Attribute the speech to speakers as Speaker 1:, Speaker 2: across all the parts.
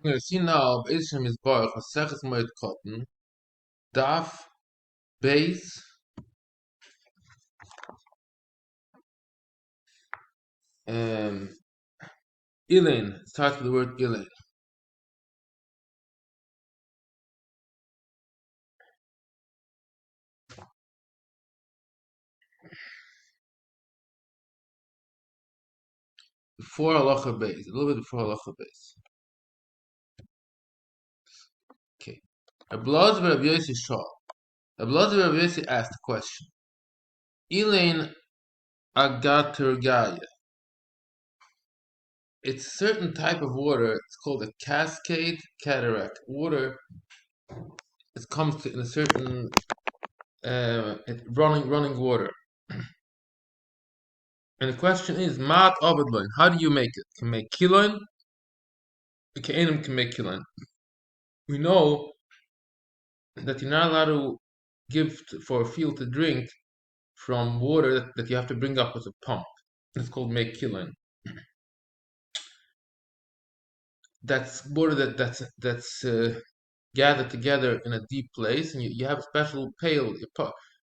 Speaker 1: going to see now, Be'ezhem is Baruch, Maseches moed katan, Daf, Beis, um, Ilain, starts with the word Ilain. Before halacha Beis, a little bit before halacha Beis. Okay. Ablaza Rabbi Yossi Shah. Ablaza Rabbi Yossi asked the question. Ilain agatergaya. It's a certain type of water. It's called a cascade cataract. Water. It comes in a certain running water. And the question is, mat avedloin. How do you make it? Can make kiloin. The Ka'anim can make kiloin. We know that you're not allowed to give for a field to drink from water that you have to bring up with a pump. It's called make kiloin. That's water that's gathered together in a deep place, and you have a special pail,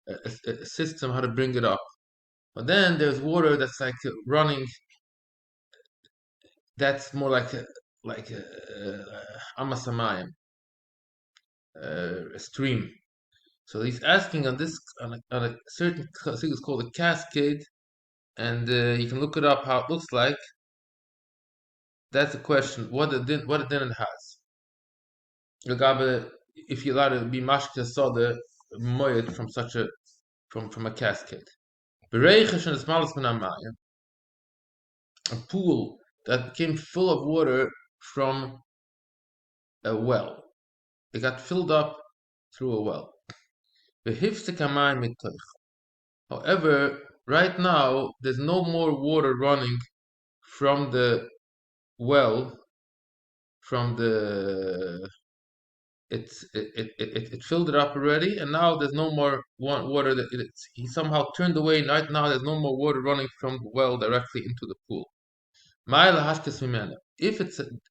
Speaker 1: a system how to bring it up. But then there's water that's like running. That's more like a amasamayim, a stream. So he's asking on a certain thing is called a cascade, and you can look it up how it looks like. That's the question. What it then it has. If you're allowed to be mashka saw the moed from such a from a cascade. A pool that became full of water from a well. It got filled up through a well. However, right now there's no more water running from the well, from the it filled it up already, and now there's no more water that he somehow turned away. And right now there's no more water running from the well directly into the pool. If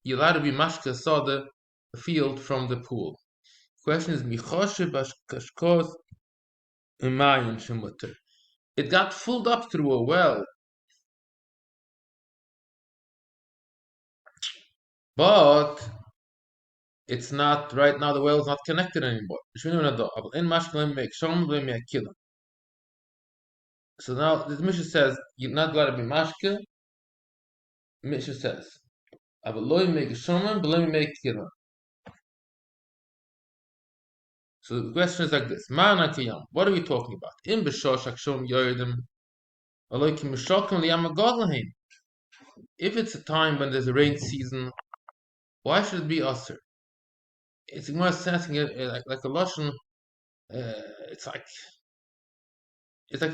Speaker 1: you're allowed to be mashka saw the field from the pool. Question is it got filled up through a well, but it's not right now. The well is not connected anymore. So now the Mishnah says you're not allowed to be mashke. Mishnah says, make shomen, but let me make kiddam. So the question is like this: what are we talking about? In b'shoshak shom yoredim, aloikim mishokim liyamagodlahem. If it's a time when there's a rain season, why should it be usher? It's more asking it like a lashon. It's like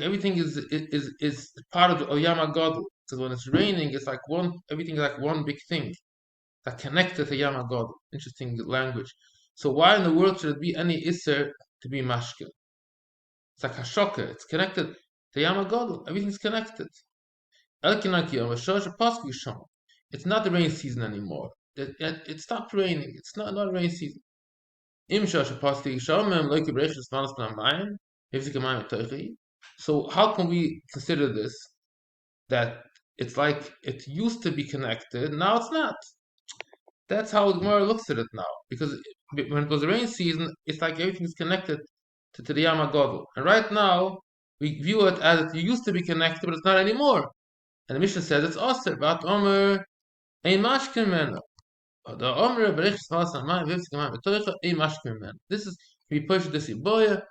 Speaker 1: everything is part of the Oyama God. Because when it's raining, it's like everything is like one big thing that connected to Yama God. Interesting language. So why in the world should it be any Isser to be Mashkil? It's like Hashoka. It's connected to Yama God. Everything's connected. It's not the rain season anymore. It stopped raining. It's not rain season. So how can we consider this that it's like it used to be connected, now it's not? That's how Gemara looks at it now, because when it was the rain season, it's like everything's connected to the Yama Godel, and right now we view it as it used to be connected, but it's not anymore. And the Mishnah says it's Aser, but Omer ein mashkin meno. The Omer berichts was an mein wirft gemein betoicha ein mashkin meno. This is we push this iboya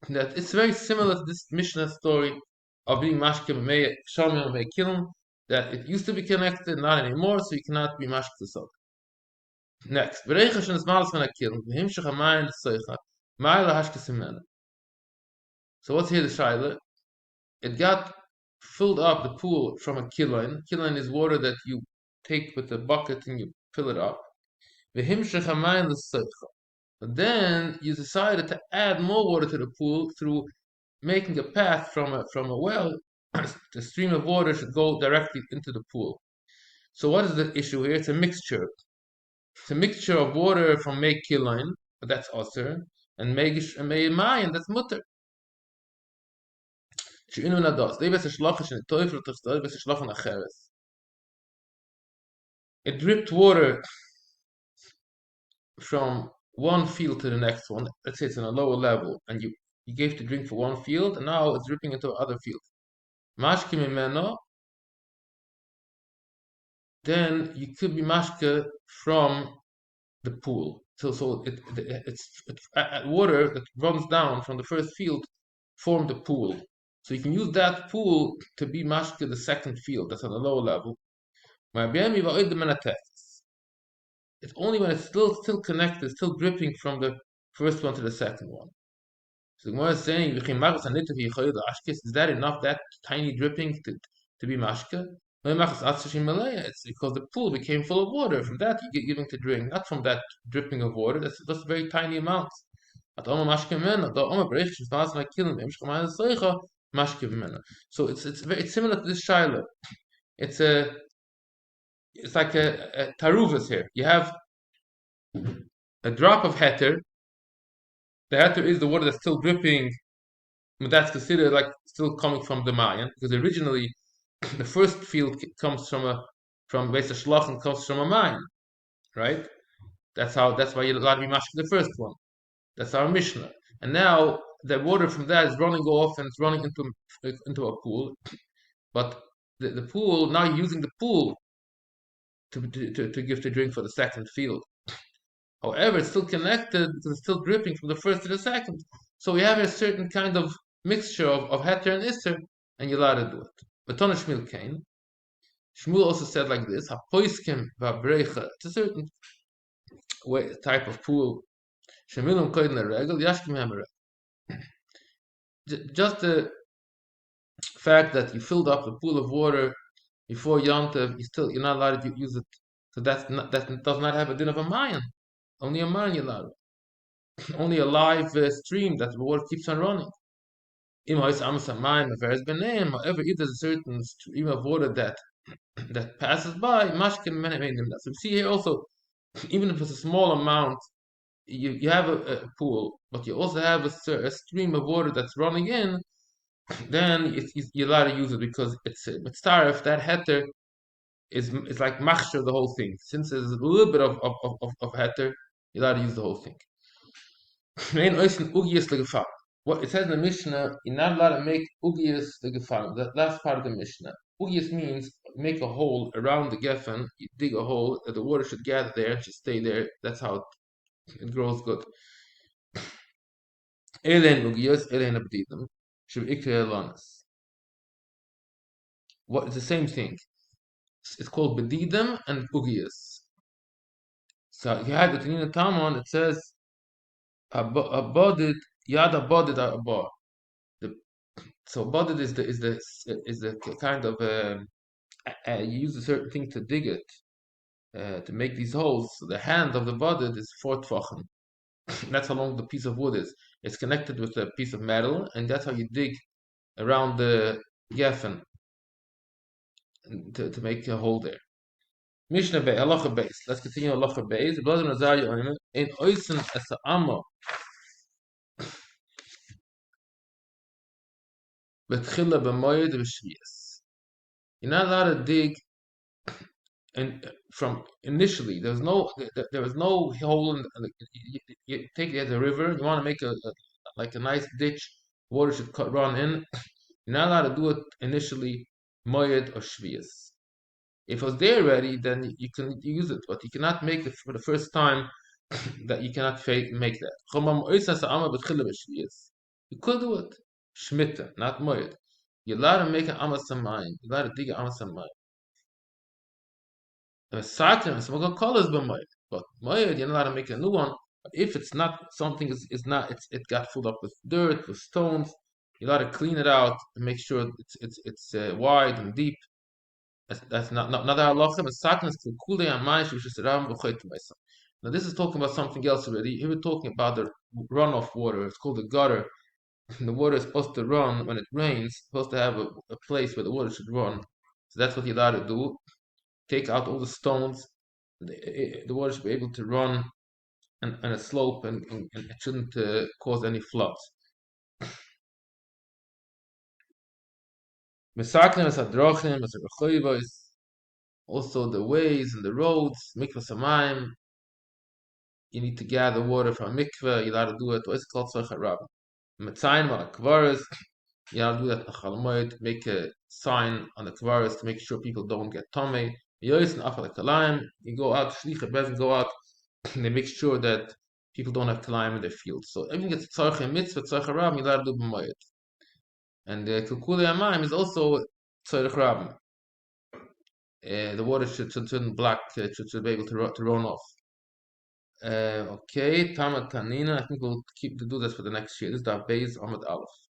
Speaker 1: that it's very similar to this Mishnah story of being mashkin may shalom may kill that it used to be connected, not anymore, so you cannot be mashkin to something. Next, so what's here the shaila? It got filled up the pool from a kilain. Kilain is water that you take with a bucket and you fill it up. But then you decided to add more water to the pool through making a path from a well. The stream of water should go directly into the pool. So what is the issue here? It's a mixture. It's a mixture of water from Mei Kilain, but that's Osir, and Mei Mayan, that's Mutter. She'inu nados. They best shlachish in Teufel, they best shlachin acheres. It dripped water from one field to the next one. Let's say it's on a lower level, and you gave the drink for one field, and now it's dripping into other field. Mashke mimeno, then you could be mashke from the pool. So water that runs down from the first field formed a pool. So you can use that pool to be mashke the second field that's on the lower level. It's only when it's still connected, still dripping from the first one to the second one. So the Gemara is saying, is that enough, that tiny dripping to be mashke? It's because the pool became full of water. From that you get giving to drink, not from that dripping of water. That's just very tiny amounts. So it's similar to this shiloh. It's a it's like a taruvas here. You have a drop of heter. The heter is the water that's still dripping, but that's considered like still coming from the Mayan, because originally the first field comes from Beis Shlachin, comes from a Mayan, right? That's why you're allowed to be mashkin the first one. That's our Mishnah. And now the water from that is running off and it's running into a pool. But the pool, now you're using the pool to give the drink for the second field. However, it's still connected because it's still dripping from the first to the second. So we have a certain kind of mixture of heter and iser, and you're allowed to do it. But Tana Shmuel came. Shmuel also said like this: Hapoiskim v'abreicha. It's a certain type of pool. Shemilum koydin regel, yashkim hamer. Just the fact that you filled up the pool of water before Yontev, you're not allowed to use it. So that does not have a din of a mayan. Only a mayan you're allowed. Only a live stream that the water keeps on running. However, if there's a certain stream of water that passes by, mashkin. So we see here also, even if it's a small amount, you have a pool, but you also have a stream of water that's running in, then you're allowed to use it because it's tarif. That heter is like machshir the whole thing. Since there's a little bit of heter, you're allowed to use the whole thing. What it says in the Mishnah, you're not allowed to make ugias the gefarim. That last part of the Mishnah. Ugias means make a hole around the geffen. You dig a hole that the water should gather there and should stay there. That's how it grows good. Elen ugias, elen abdidim. Should be what is the same thing? It's called bedidim and ugias. So you had the Tanina Tamon. It says abodid yad abodid abor. So boded is the kind of you use a certain thing to dig it to make these holes. So the hand of the boded is 4 tfachim. That's how long the piece of wood is. It's connected with a piece of metal, and that's how you dig around the geffen to make a hole there. Mishnah Bay, Halacha Beis. Let's continue Halacha Beis. Blazer Nazaria in Oisen as Amo. Betchila b'moed v'shvias. You're not allowed to dig, and from initially there was no hole in. You take it as a river. You want to make like a nice ditch. Water should run in. You're not allowed to do it initially, moed or shvias. If it was there already, then you can use it, but you cannot make it for the first time. That you cannot make that. You could do it. Shmita, not moed. You're allowed to make an amasamayim. You're allowed to dig an amasamayim. The sakim is colors b'moed, but moed you're not allowed to make a new one. But if it's not something is not it got filled up with dirt with stones, you're allowed to clean it out and make sure it's wide and deep. That's not halacha. But sakim is kulei amayim shusharam v'choyt myself. Now this is talking about something else already. Here we're talking about the runoff water. It's called the gutter. The water is supposed to run when it rains. It's supposed to have a place where the water should run. So that's what you're allowed to do. Take out all the stones The water should be able to run and a slope, and it shouldn't cause any floods. Mesaknim es hadrochim es rechoivos, also the ways and the roads, mikvah samayim. You need to gather water from mikveh. You're allowed to do it. It's called tzorcha rabba. Metzayin al kvaras. You're allowed to do that in Chalamoid. Make a sign on the kvaras to make sure people don't get tummy. Yois and afal kalayim. You go out. Shlicha bezin go out. And they make sure that people don't have kalayim in their fields. So everything gets tzorcha mitzvah, tzorcha rabba. You're allowed to do b'moed. And the kilkuli amayim is also tzorcha rabba. The water shouldn't block. Should be able to run off. Okay, Tamat Tanina. I think we'll keep to do this for the next year. This is the base Ahmed Aleph.